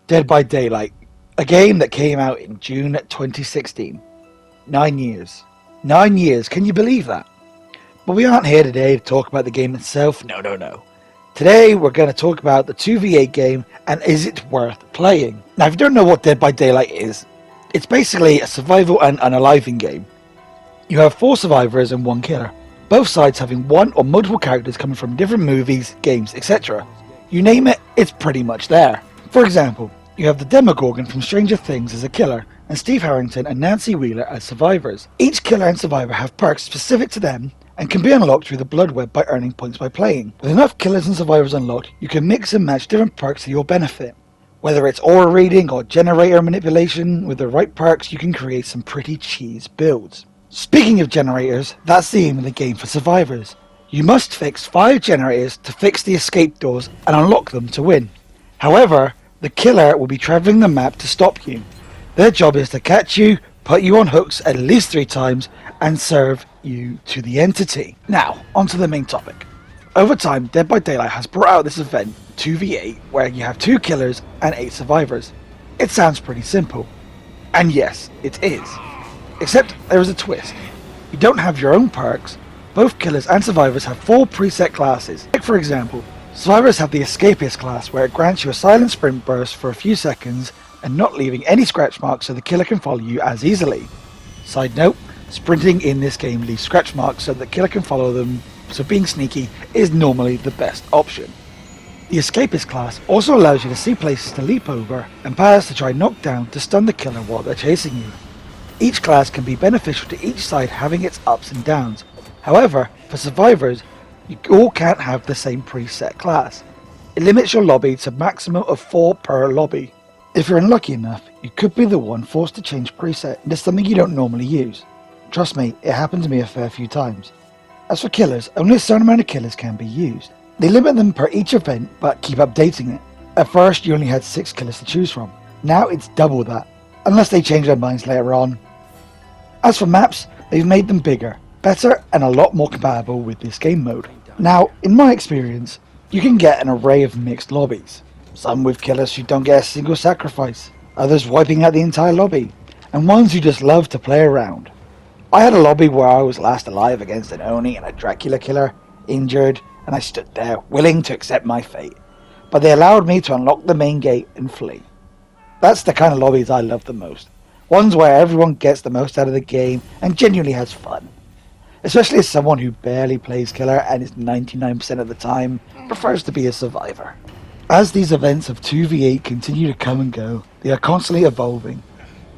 Dead by Daylight, a game that came out in June 2016. 9 years. 9 years, can you believe that? But we aren't here today to talk about the game itself, no. Today we're going to talk about the 2v8 game and is it worth playing. Now if you don't know what Dead by Daylight is, it's basically a survival and unaliving game. You have 4 survivors and 1 killer, both sides having one or multiple characters coming from different movies, games, etc. You name it, it's pretty much there. For example, you have the Demogorgon from Stranger Things as a killer, and Steve Harrington and Nancy Wheeler as survivors. Each killer and survivor have perks specific to them and can be unlocked through the Blood Web by earning points by playing. With enough killers and survivors unlocked, you can mix and match different perks to your benefit. Whether it's aura reading or generator manipulation, with the right perks you can create some pretty cheese builds. Speaking of generators, that's the aim of the game for survivors. You must fix 5 generators to fix the escape doors and unlock them to win. However, the killer will be travelling the map to stop you. Their job is to catch you, put you on hooks at least 3 times, and serve you to the entity. Now, onto the main topic. Over time, Dead by Daylight has brought out this event, 2v8, where you have 2 killers and 8 survivors. It sounds pretty simple. And yes, it is. Except there is a twist. You don't have your own perks. Both killers and survivors have 4 preset classes. Like for example, survivors have the Escapist class, where it grants you a silent sprint burst for a few seconds and not leaving any scratch marks so the killer can follow you as easily. Side note, sprinting in this game leaves scratch marks so the killer can follow them, so being sneaky is normally the best option. The Escapist class also allows you to see places to leap over and paths to try and knock down to stun the killer while they're chasing you. Each class can be beneficial to each side, having its ups and downs. However, for survivors, you all can't have the same preset class. It limits your lobby to a maximum of 4 per lobby. If you're unlucky enough, you could be the one forced to change preset into something you don't normally use. Trust me, it happened to me a fair few times. As for killers, only a certain amount of killers can be used. They limit them per each event, but keep updating it. At first you only had 6 killers to choose from. Now it's double that, unless they change their minds later on. As for maps, they've made them bigger, better, and a lot more compatible with this game mode. Now, in my experience, you can get an array of mixed lobbies. Some with killers who don't get a single sacrifice, others wiping out the entire lobby, and ones who just love to play around. I had a lobby where I was last alive against an Oni and a Dracula killer, injured, and I stood there, willing to accept my fate. But they allowed me to unlock the main gate and flee. That's the kind of lobbies I love the most. Ones where everyone gets the most out of the game and genuinely has fun. Especially as someone who barely plays killer and is 99% of the time prefers to be a survivor. As these events of 2v8 continue to come and go, they are constantly evolving.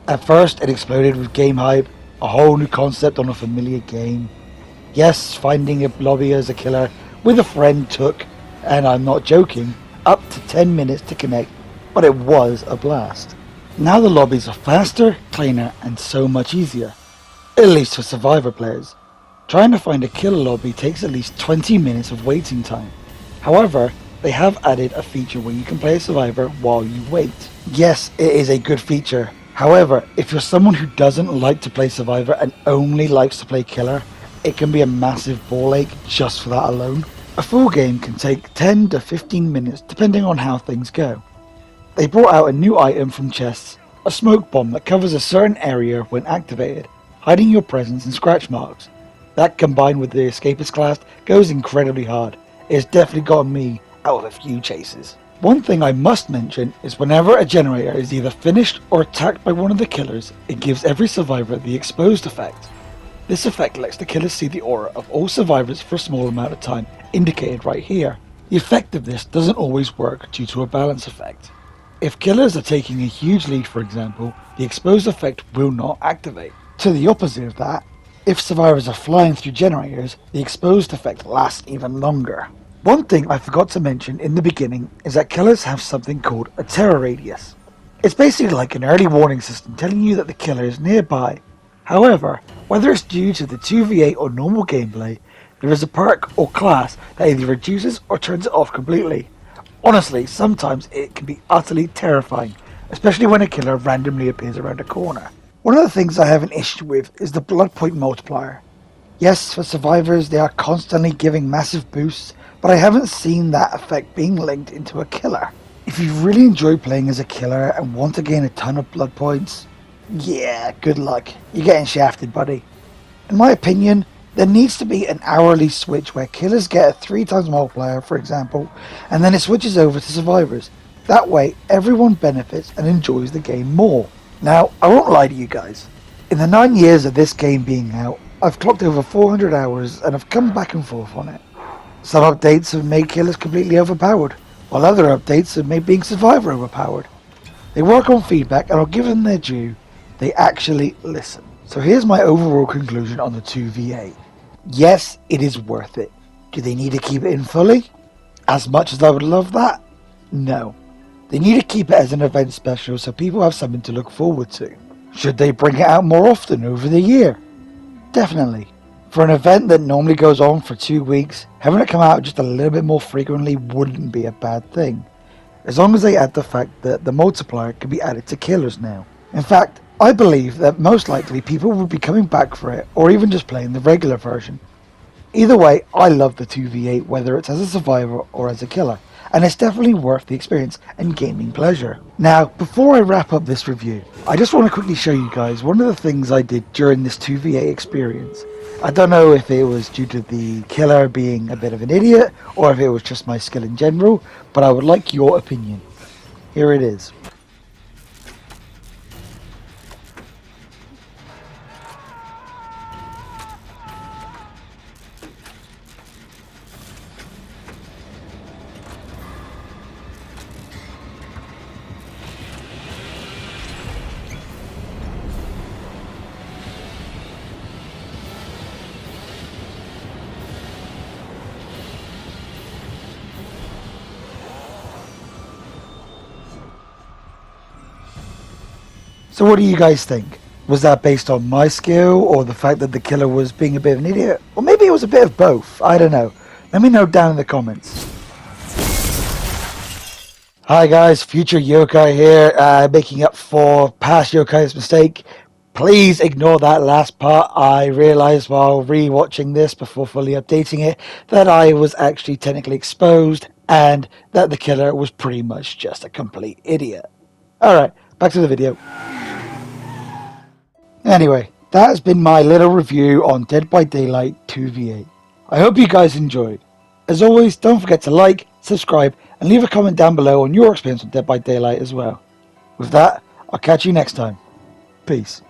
At first it exploded with game hype, a whole new concept on a familiar game. Yes, finding a lobby as a killer with a friend took, and I'm not joking, up to 10 minutes to connect, but it was a blast. Now the lobbies are faster, cleaner, and so much easier. At least for survivor players. Trying to find a killer lobby takes at least 20 minutes of waiting time. However, they have added a feature where you can play a survivor while you wait. Yes, it is a good feature. However, if you're someone who doesn't like to play survivor and only likes to play killer, it can be a massive ball ache just for that alone. A full game can take 10 to 15 minutes depending on how things go. They brought out a new item from chests, a smoke bomb that covers a certain area when activated, hiding your presence and scratch marks. That combined with the Escapist class goes incredibly hard. It has definitely gotten me out of a few chases. One thing I must mention is whenever a generator is either finished or attacked by one of the killers, it gives every survivor the exposed effect. This effect lets the killers see the aura of all survivors for a small amount of time, indicated right here. The effect of this doesn't always work due to a balance effect. If killers are taking a huge lead, for example, the exposed effect will not activate. To the opposite of that, if survivors are flying through generators, the exposed effect lasts even longer. One thing I forgot to mention in the beginning is that killers have something called a terror radius. It's basically like an early warning system telling you that the killer is nearby. However, whether it's due to the 2v8 or normal gameplay, there is a perk or class that either reduces or turns it off completely. Honestly, sometimes it can be utterly terrifying, especially when a killer randomly appears around a corner. One of the things I have an issue with is the blood point multiplier. Yes, for survivors they are constantly giving massive boosts, but I haven't seen that effect being linked into a killer. If you really enjoy playing as a killer and want to gain a ton of blood points, yeah, good luck. You're getting shafted, buddy. In my opinion, there needs to be an hourly switch where killers get a 3 times multiplier, for example, and then it switches over to survivors. That way, everyone benefits and enjoys the game more. Now, I won't lie to you guys. In the 9 years of this game being out, I've clocked over 400 hours and I've come back and forth on it. Some updates have made killers completely overpowered, while other updates have made being survivor overpowered. They work on feedback and I'll give them their due. They actually listen. So here's my overall conclusion on the 2v8. Yes, it is worth it. Do they need to keep it in fully? As much as I would love that? No. They need to keep it as an event special so people have something to look forward to. Should they bring it out more often over the year? Definitely. For an event that normally goes on for 2 weeks, having it come out just a little bit more frequently wouldn't be a bad thing. As long as they add the fact that the multiplier can be added to killers now. In fact, I believe that most likely people will be coming back for it, or even just playing the regular version. Either way, I love the 2v8, whether it's as a survivor or as a killer, and it's definitely worth the experience and gaming pleasure. Now, before I wrap up this review, I just want to quickly show you guys one of the things I did during this 2v8 experience. I don't know if it was due to the killer being a bit of an idiot, or if it was just my skill in general, but I would like your opinion. Here it is. So what do you guys think? Was that based on my skill, or the fact that the killer was being a bit of an idiot? Or maybe it was a bit of both, I don't know. Let me know down in the comments. Hi guys, future Yokai here, making up for past Yokai's mistake. Please ignore that last part. I realised while re-watching this before fully updating it that I was actually technically exposed and that the killer was pretty much just a complete idiot. Alright, back to the video. Anyway, that has been my little review on Dead by Daylight 2v8. I hope you guys enjoyed. As always, don't forget to like, subscribe, and leave a comment down below on your experience with Dead by Daylight as well. With that, I'll catch you next time. Peace.